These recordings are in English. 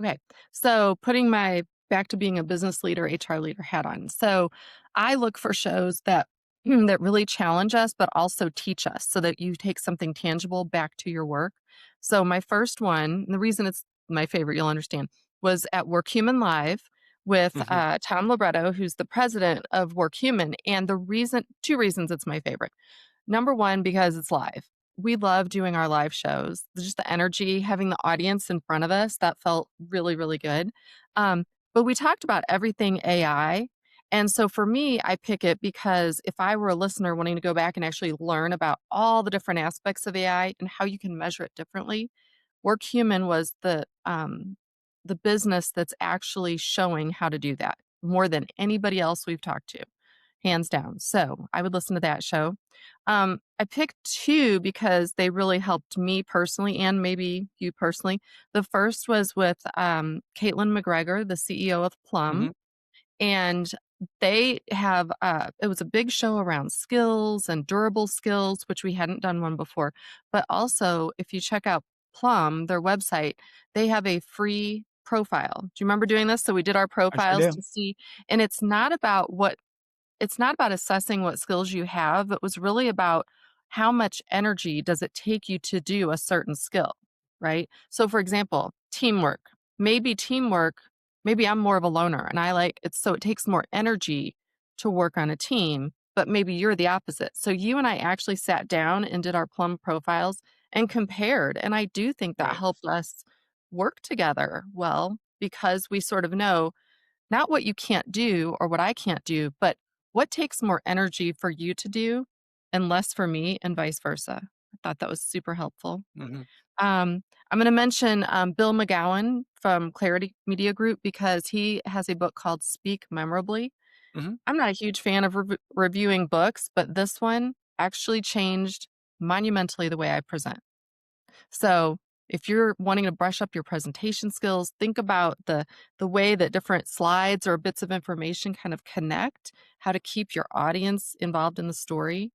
Okay. So putting my back to being a business leader, HR leader hat on. So I look for shows that that really challenge us but also teach us so that you take something tangible back to your work. So my first one, and the reason it's my favorite, you'll understand, was at Work Human Live with Hmm. Tom Libretto, who's the president of Work Human. And the reason, two reasons it's my favorite. Number 1, because it's live. We love doing our live shows. Just the energy, having the audience in front of us, that felt really, really good. Um, but we talked about everything AI. And so for me, I pick it because if I were a listener wanting to go back and actually learn about all the different aspects of AI and how you can measure it differently, WorkHuman was the business that's actually showing how to do that more than anybody else we've talked to, hands down. So I would listen to that show. I picked 2 because they really helped me personally and maybe you personally. The first was with, Caitlin McGregor, the CEO of Plum, Hmm. and they have, it was a big show around skills and durable skills, which we hadn't done one before. But also, if you check out Plum, their website, they have a free profile. Do you remember doing this? So we did our I sure profiles do. to see, and it's not about assessing what skills you have, it was really about how much energy does it take you to do a certain skill, right? So, for example, teamwork. Teamwork, maybe I'm more of a loner and I like it, so it takes more energy to work on a team, but maybe you're the opposite. So, you and I actually sat down and did our Plum profiles and compared. And I do think that Nice. helped us work together well because we sort of know not what you can't do or what I can't do, but what takes more energy for you to do and less for me and vice versa. I thought that was super helpful. Hmm. I'm going to mention Bill McGowan from Clarity Media Group because he has a book called Speak Memorably. Hmm. I'm not a huge fan of reviewing books, but this one actually changed monumentally the way I present. So, if you're wanting to brush up your presentation skills, think about the way that different slides or bits of information kind of connect, how to keep your audience involved in the story,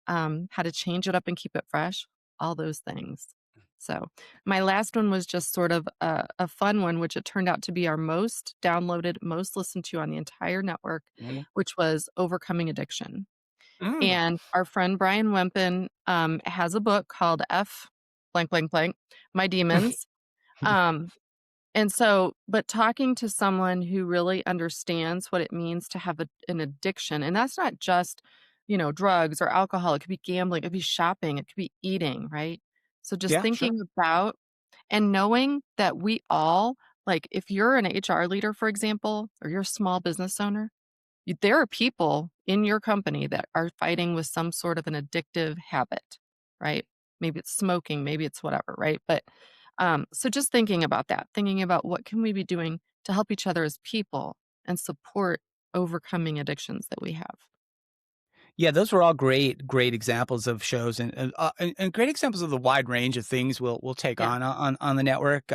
how to change it up and keep it fresh, all those things. So, my last one was just sort of a fun one, which it turned out to be our most downloaded, most listened to on the entire network, Hmm. which was Overcoming Addiction. Mm. And our friend Brian Wempen, has a book called F blank, blank, blank, My Demons. Um, and so but talking to someone who really understands what it means to have an addiction, and that's not just, drugs or alcohol, it could be gambling, it could be shopping, it could be eating, right? So just Yeah, sure. thinking about and knowing that we all like, if you're an HR leader, for example, or you're a small business owner, there are people in your company that are fighting with some sort of an addictive habit, right? Maybe it's smoking, maybe it's whatever, right? But so just thinking about that, thinking about what can we be doing to help each other as people and support overcoming addictions that we have. Yeah, those were all great examples of shows and great examples of the wide range of things we'll take Yeah. on the network.